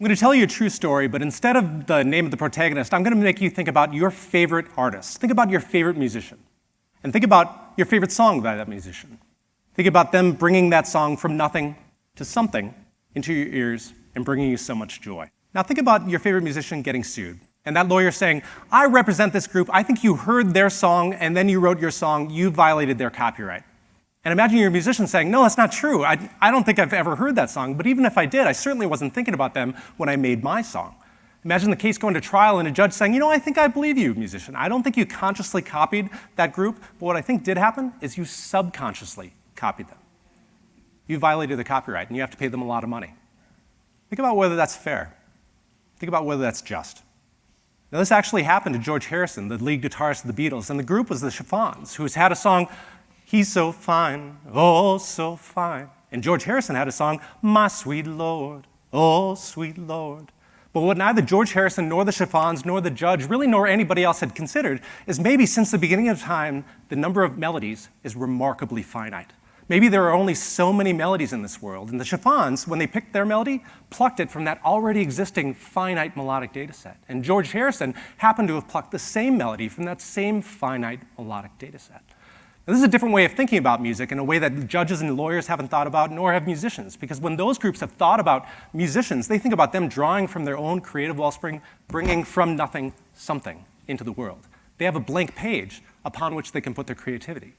I'm going to tell you a true story, but instead of the name of the protagonist, I'm going to make you think about your favorite artist. Think about your favorite musician. And think about your favorite song by that musician. Think about them bringing that song from nothing to something into your ears and bringing you so much joy. Now think about your favorite musician getting sued. And that lawyer saying, I represent this group, I think you heard their song, and then you wrote your song, you violated their copyright. And imagine your musician saying, no, that's not true. I don't think I've ever heard that song, but even if I did, I certainly wasn't thinking about them when I made my song. Imagine the case going to trial and a judge saying, I think I believe you, musician. I don't think you consciously copied that group, but what I think did happen is you subconsciously copied them. You violated the copyright, and you have to pay them a lot of money. Think about whether that's fair. Think about whether that's just. Now, this actually happened to George Harrison, the lead guitarist of the Beatles, and the group was the Chiffons, who's had a song, He's So Fine, Oh So Fine. And George Harrison had a song, My Sweet Lord, Oh Sweet Lord. But what neither George Harrison nor the Chiffons nor the judge, really nor anybody else had considered, is maybe since the beginning of time, the number of melodies is remarkably finite. Maybe there are only so many melodies in this world, and the Chiffons, when they picked their melody, plucked it from that already existing finite melodic data set. And George Harrison happened to have plucked the same melody from that same finite melodic data set. Now, this is a different way of thinking about music in a way that judges and lawyers haven't thought about, nor have musicians, because when those groups have thought about musicians, they think about them drawing from their own creative wellspring, bringing from nothing something into the world. They have a blank page upon which they can put their creativity.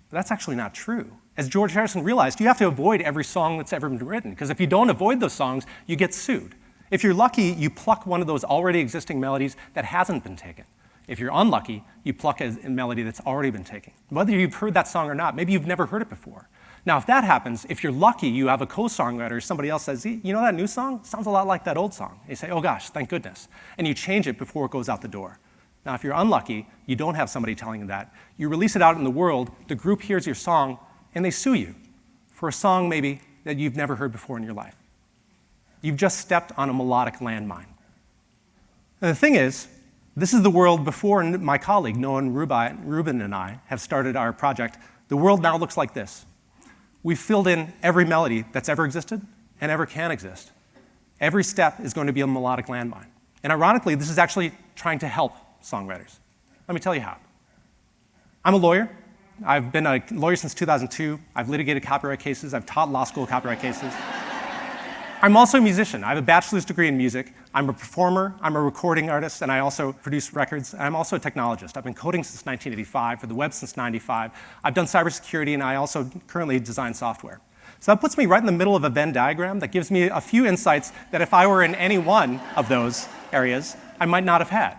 But that's actually not true. As George Harrison realized, you have to avoid every song that's ever been written, because if you don't avoid those songs, you get sued. If you're lucky, you pluck one of those already existing melodies that hasn't been taken. If you're unlucky, you pluck a melody that's already been taken. Whether you've heard that song or not, maybe you've never heard it before. Now, if that happens, if you're lucky, you have a co-songwriter, somebody else says, you know that new song? Sounds a lot like that old song. And you say, oh gosh, thank goodness. And you change it before it goes out the door. Now, if you're unlucky, you don't have somebody telling you that. You release it out in the world, the group hears your song, and they sue you for a song maybe that you've never heard before in your life. You've just stepped on a melodic landmine. And the thing is, this is the world before my colleague, Noah and Ruben and I have started our project. The world now looks like this. We've filled in every melody that's ever existed and ever can exist. Every step is going to be a melodic landmine. And ironically, this is actually trying to help songwriters. Let me tell you how. I'm a lawyer. I've been a lawyer since 2002. I've litigated copyright cases. I've taught law school copyright cases. I'm also a musician. I have a bachelor's degree in music. I'm a performer. I'm a recording artist, and I also produce records. I'm also a technologist. I've been coding since 1985, for the web since 95. I've done cybersecurity, and I also currently design software. So that puts me right in the middle of a Venn diagram that gives me a few insights that if I were in any one of those areas, I might not have had.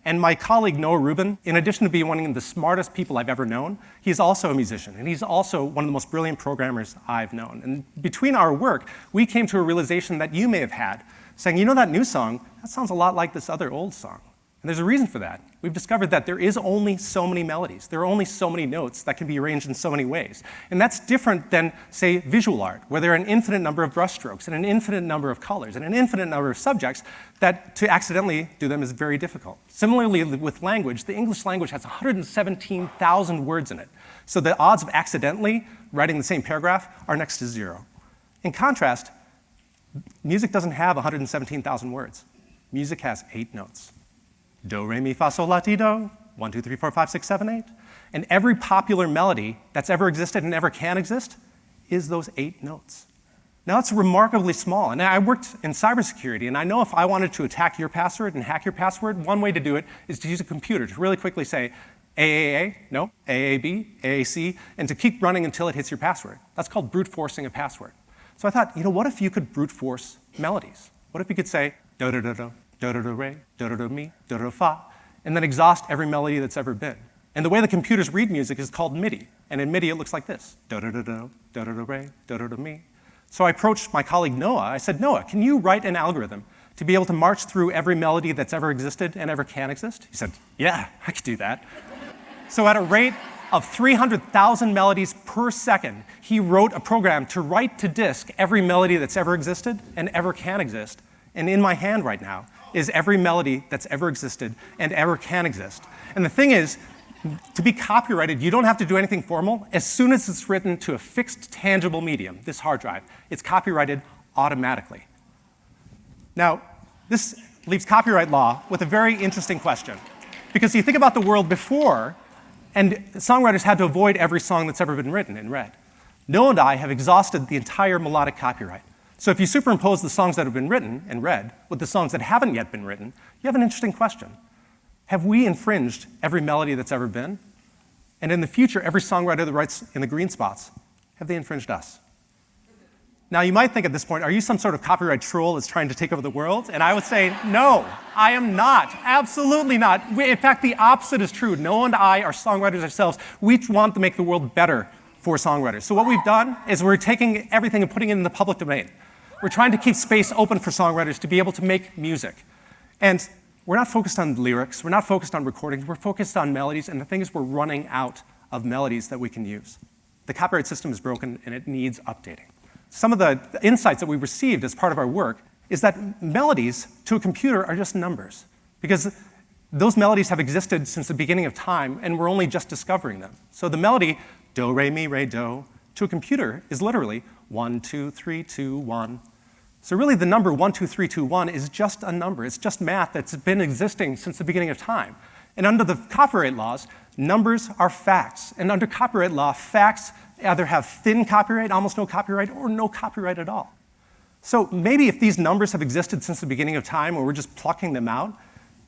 And my colleague, Noah Rubin, in addition to being one of the smartest people I've ever known, he's also a musician, and he's also one of the most brilliant programmers I've known. And between our work, we came to a realization that you may have had, saying, you know that new song, that sounds a lot like this other old song. And there's a reason for that. We've discovered that there is only so many melodies. There are only so many notes that can be arranged in so many ways. And that's different than, say, visual art, where there are an infinite number of brushstrokes and an infinite number of colors and an infinite number of subjects that to accidentally do them is very difficult. Similarly with language, the English language has 117,000 words in it. So the odds of accidentally writing the same paragraph are next to zero. In contrast, music doesn't have 117,000 words. Music has 8 notes. Do, re, mi, fa, sol, la, ti, do. 1, 2, 3, 4, 5, 6, 7, 8. And every popular melody that's ever existed and ever can exist is those 8 notes. Now, it's remarkably small. And I worked in cybersecurity, and I know if I wanted to attack your password and hack your password, one way to do it is to use a computer to really quickly say, AAA, no, AAB, AAC, and to keep running until it hits your password. That's called brute forcing a password. So I thought, what if you could brute force melodies? What if you could say, do-do-do-do, do-do-do-re, do-do-do-mi, do-do-do-fa, and then exhaust every melody that's ever been. And the way the computers read music is called MIDI. And in MIDI, it looks like this, do-do-do-do, do-do-do-re, do-do-do-mi. So I approached my colleague Noah. I said, Noah, can you write an algorithm to be able to march through every melody that's ever existed and ever can exist? He said, yeah, I could do that. So at a rate of 300,000 melodies per second, he wrote a program to write to disk every melody that's ever existed and ever can exist. And in my hand right now is every melody that's ever existed and ever can exist. And the thing is, to be copyrighted, you don't have to do anything formal. As soon as it's written to a fixed, tangible medium, this hard drive, it's copyrighted automatically. Now, this leaves copyright law with a very interesting question. Because you think about the world before, and songwriters had to avoid every song that's ever been written and read. Noah and I have exhausted the entire melodic copyright. So if you superimpose the songs that have been written and read with the songs that haven't yet been written, you have an interesting question. Have we infringed every melody that's ever been? And in the future, every songwriter that writes in the green spots, have they infringed us? Now, you might think at this point, are you some sort of copyright troll that's trying to take over the world? And I would say, no, I am not. Absolutely not. In fact, the opposite is true. Noah and I are songwriters ourselves. We want to make the world better for songwriters. So what we've done is we're taking everything and putting it in the public domain. We're trying to keep space open for songwriters to be able to make music. And we're not focused on lyrics. We're not focused on recordings. We're focused on melodies. And the thing is, we're running out of melodies that we can use. The copyright system is broken, and it needs updating. Some of the insights that we received as part of our work is that melodies to a computer are just numbers, because those melodies have existed since the beginning of time, and we're only just discovering them. So the melody, do, re, mi, re, do, to a computer is literally 1, 2, 3, 2, 1. So really the number 1, 2, 3, 2, 1 is just a number. It's just math that's been existing since the beginning of time. And under the copyright laws, numbers are facts. And under copyright law, facts either have thin copyright, almost no copyright, or no copyright at all. So maybe if these numbers have existed since the beginning of time, or we're just plucking them out,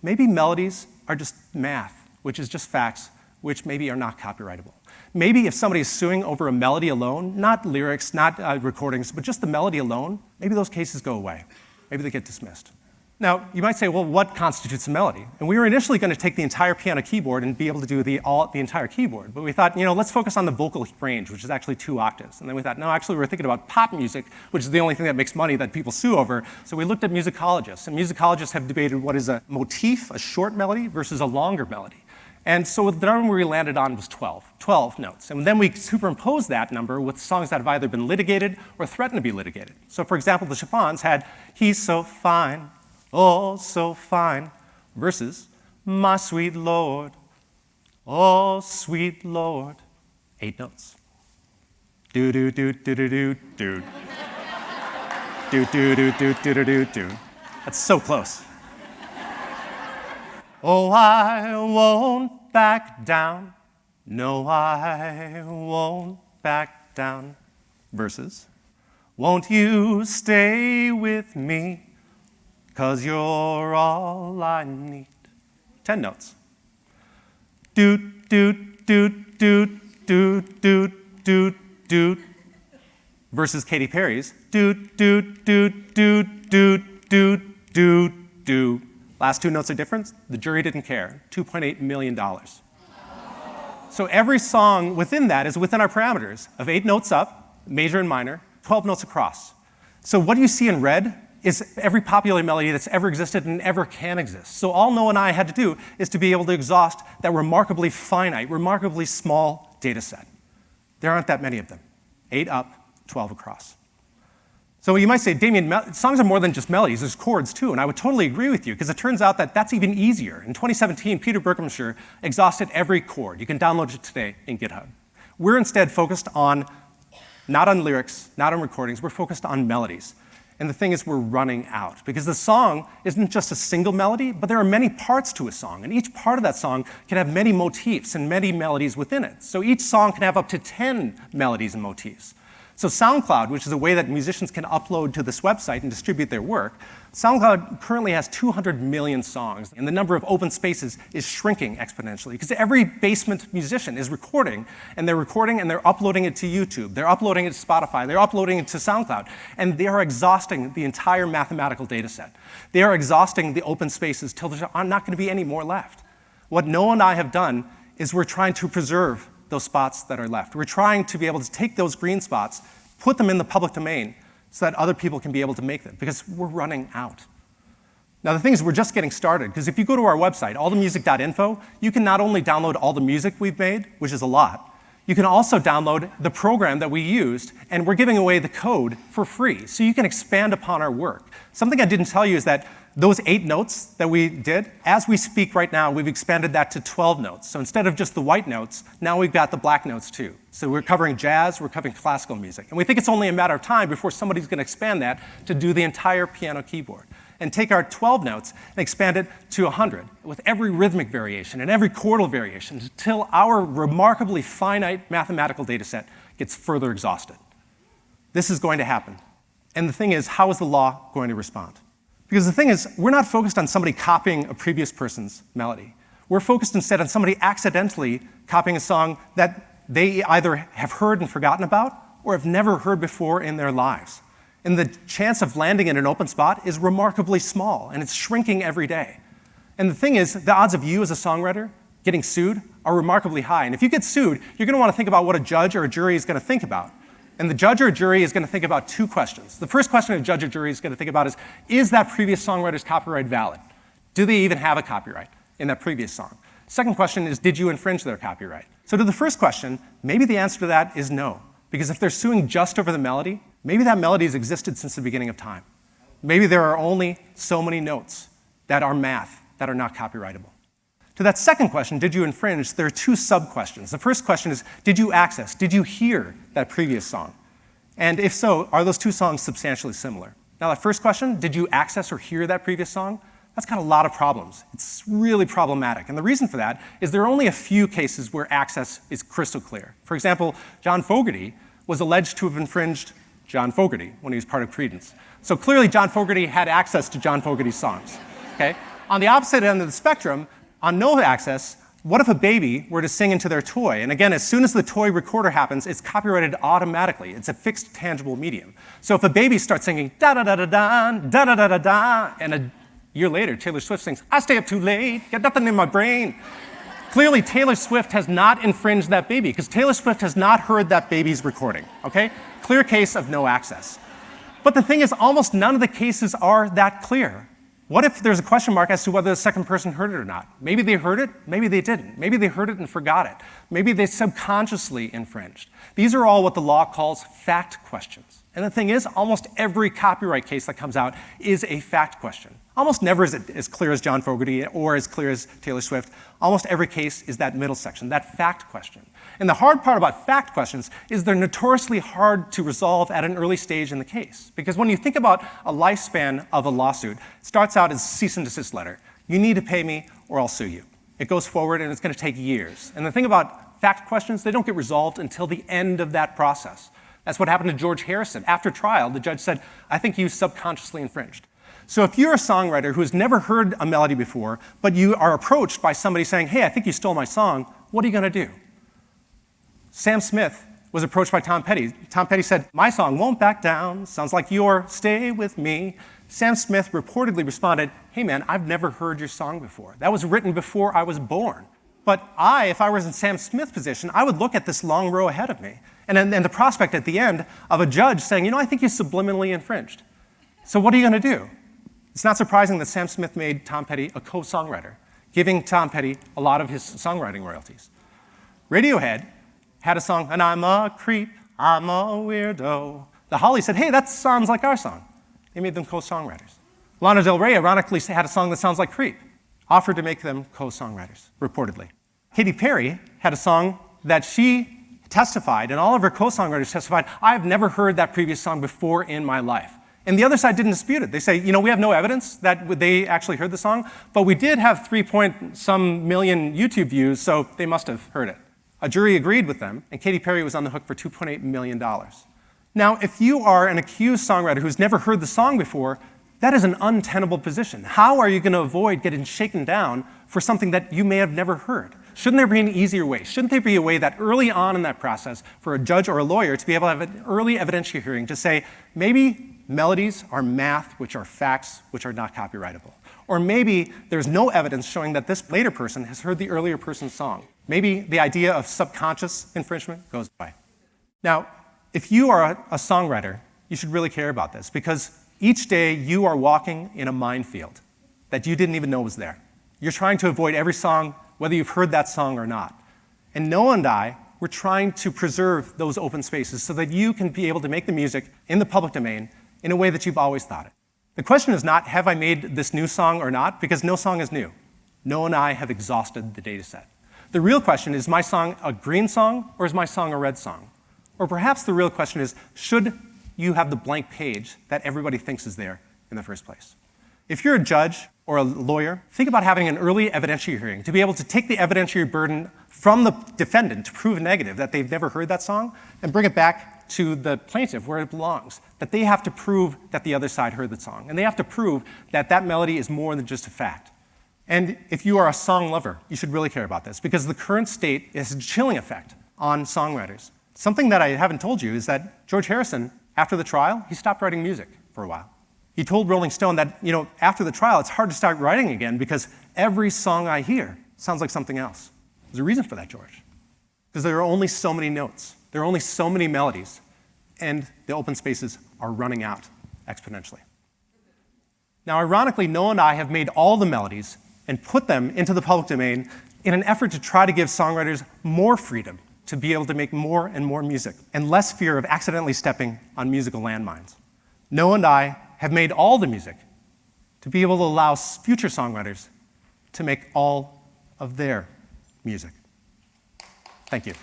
maybe melodies are just math, which is just facts, which maybe are not copyrightable. Maybe if somebody is suing over a melody alone, not lyrics, not recordings, but just the melody alone, maybe those cases go away. Maybe they get dismissed. Now, you might say, well, what constitutes a melody? And we were initially going to take the entire piano keyboard and be able to do the entire keyboard. But we thought, let's focus on the vocal range, which is actually 2 octaves. And then we thought, no, actually, we're thinking about pop music, which is the only thing that makes money that people sue over. So we looked at musicologists. And musicologists have debated what is a motif, a short melody, versus a longer melody. And so the number we landed on was 12 notes. And then we superimposed that number with songs that have either been litigated or threatened to be litigated. So for example, the Chiffons had, he's so fine, oh, so fine, versus my sweet Lord, oh, sweet Lord. 8 notes. Do do do do do do do. Do do do do do do do do. That's so close. Oh, I won't back down. No, I won't back down. Versus, won't you stay with me? 'Cause you're all I need. 10 notes. Doot, doot, doot, doot, doot, doot, doot, doot. Versus Katy Perry's doot, doot, doot, doot, doot, doot, doot, doot. Last 2 notes are different. The jury didn't care. $2.8 million. So every song within that is within our parameters of 8 notes up, major and minor, 12 notes across. So what you see in red is every popular melody that's ever existed and ever can exist. So all Noah and I had to do is to be able to exhaust that remarkably finite, remarkably small data set. There aren't that many of them. 8 up, 12 across. So you might say, Damien, songs are more than just melodies, there's chords too, and I would totally agree with you, because it turns out that that's even easier. In 2017, Peter Berkhamshire exhausted every chord. You can download it today in GitHub. We're instead focused on, not on lyrics, not on recordings, we're focused on melodies. And the thing is, we're running out, because the song isn't just a single melody, but there are many parts to a song, and each part of that song can have many motifs and many melodies within it. So each song can have up to 10 melodies and motifs. So SoundCloud, which is a way that musicians can upload to this website and distribute their work, SoundCloud currently has 200 million songs, and the number of open spaces is shrinking exponentially, because every basement musician is recording and they're uploading it to YouTube, they're uploading it to Spotify, they're uploading it to SoundCloud, and they are exhausting the entire mathematical data set. They are exhausting the open spaces till there are not going to be any more left. What Noah and I have done is we're trying to preserve those spots that are left. We're trying to be able to take those green spots, put them in the public domain so that other people can be able to make them, because we're running out. Now the thing is, we're just getting started, because if you go to our website, allthemusic.info, you can not only download all the music we've made, which is a lot, you can also download the program that we used, and we're giving away the code for free, so you can expand upon our work. Something I didn't tell you is that those 8 notes that we did, as we speak right now, we've expanded that to 12 notes. So instead of just the white notes, now we've got the black notes too. So we're covering jazz, we're covering classical music. And we think it's only a matter of time before somebody's going to expand that to do the entire piano keyboard. and take our 12 notes and expand it to 100 with every rhythmic variation and every chordal variation until our remarkably finite mathematical data set gets further exhausted. This is going to happen. And the thing is, how is the law going to respond? Because the thing is, we're not focused on somebody copying a previous person's melody. We're focused instead on somebody accidentally copying a song that they either have heard and forgotten about or have never heard before in their lives. And the chance of landing in an open spot is remarkably small, and it's shrinking every day. And the thing is, the odds of you as a songwriter getting sued are remarkably high. And if you get sued, you're going to want to think about what a judge or a jury is going to think about. And the judge or jury is going to think about two questions. The first question a judge or jury is going to think about is that previous songwriter's copyright valid? Do they even have a copyright in that previous song? Second question is, did you infringe their copyright? So to the first question, maybe the answer to that is no. Because if they're suing just over the melody, maybe that melody has existed since the beginning of time. Maybe there are only so many notes that are math that are not copyrightable. To that second question, did you infringe, there are two sub-questions. The first question is, did you access, did you hear that previous song? And if so, are those two songs substantially similar? Now, that first question, did you access or hear that previous song? That's got a lot of problems. It's really problematic. And the reason for that is there are only a few cases where access is crystal clear. For example, John Fogerty was alleged to have infringed John Fogerty when he was part of Creedence. So clearly, John Fogerty had access to John Fogerty's songs. Okay? On the opposite end of the spectrum, on no access, what if a baby were to sing into their toy? And again, as soon as the toy recorder happens, it's copyrighted automatically. It's a fixed, tangible medium. So if a baby starts singing da-da-da-da-da, da-da-da-da-da, and a year later, Taylor Swift sings, I stay up too late, got nothing in my brain. Clearly, Taylor Swift has not infringed that baby because Taylor Swift has not heard that baby's recording, okay? Clear case of no access. But the thing is, almost none of the cases are that clear. What if there's a question mark as to whether the second person heard it or not? Maybe they heard it, maybe they didn't. Maybe they heard it and forgot it. Maybe they subconsciously infringed. These are all what the law calls fact questions. And the thing is, almost every copyright case that comes out is a fact question. Almost never is it as clear as John Fogerty or as clear as Taylor Swift. Almost every case is that middle section, that fact question. And the hard part about fact questions is they're notoriously hard to resolve at an early stage in the case. Because when you think about a lifespan of a lawsuit, it starts out as a cease and desist letter. You need to pay me or I'll sue you. It goes forward and it's going to take years. And the thing about fact questions, they don't get resolved until the end of that process. That's what happened to George Harrison. After trial, the judge said, I think you subconsciously infringed. So if you're a songwriter who has never heard a melody before, but you are approached by somebody saying, hey, I think you stole my song, what are you going to do? Sam Smith was approached by Tom Petty. Tom Petty said, my song won't back down, sounds like your Stay With Me. Sam Smith reportedly responded, hey man, I've never heard your song before. That was written before I was born. But if I was in Sam Smith's position, I would look at this long row ahead of me and then the prospect at the end of a judge saying, I think you subliminally infringed. So what are you going to do? It's not surprising that Sam Smith made Tom Petty a co-songwriter, giving Tom Petty a lot of his songwriting royalties. Radiohead had a song, and I'm a creep, I'm a weirdo. The Hollies said, hey, that sounds like our song. They made them co-songwriters. Lana Del Rey ironically had a song that sounds like Creep, offered to make them co-songwriters, reportedly. Katy Perry had a song that she testified, and all of her co-songwriters testified, I've never heard that previous song before in my life. And the other side didn't dispute it. They say, we have no evidence that they actually heard the song, but we did have 3-point-some million YouTube views, so they must have heard it. A jury agreed with them, and Katy Perry was on the hook for $2.8 million. Now, if you are an accused songwriter who's never heard the song before, that is an untenable position. How are you going to avoid getting shaken down for something that you may have never heard? Shouldn't there be an easier way? Shouldn't there be a way that early on in that process for a judge or a lawyer to be able to have an early evidentiary hearing to say, maybe melodies are math, which are facts, which are not copyrightable. Or maybe there's no evidence showing that this later person has heard the earlier person's song. Maybe the idea of subconscious infringement goes by. Now, if you are a songwriter, you should really care about this because each day you are walking in a minefield that you didn't even know was there. You're trying to avoid every song, whether you've heard that song or not. And Noah and I, we're trying to preserve those open spaces so that you can be able to make the music in the public domain in a way that you've always thought it. The question is not, have I made this new song or not? Because no song is new. Noah and I have exhausted the data set. The real question is my song a green song or is my song a red song? Or perhaps the real question is, should you have the blank page that everybody thinks is there in the first place? If you're a judge or a lawyer, think about having an early evidentiary hearing to be able to take the evidentiary burden from the defendant to prove negative, that they've never heard that song, and bring it back to the plaintiff where it belongs, that they have to prove that the other side heard the song, and they have to prove that that melody is more than just a fact. And if you are a song lover, you should really care about this, because the current state is a chilling effect on songwriters. Something that I haven't told you is that George Harrison, after the trial, he stopped writing music for a while. He told Rolling Stone that, after the trial, it's hard to start writing again because every song I hear sounds like something else. There's a reason for that, George. Because there are only so many notes. There are only so many melodies. And the open spaces are running out exponentially. Now, ironically, Noah and I have made all the melodies and put them into the public domain in an effort to try to give songwriters more freedom to be able to make more and more music and less fear of accidentally stepping on musical landmines. Noah and I have made all the music to be able to allow future songwriters to make all of their music. Thank you.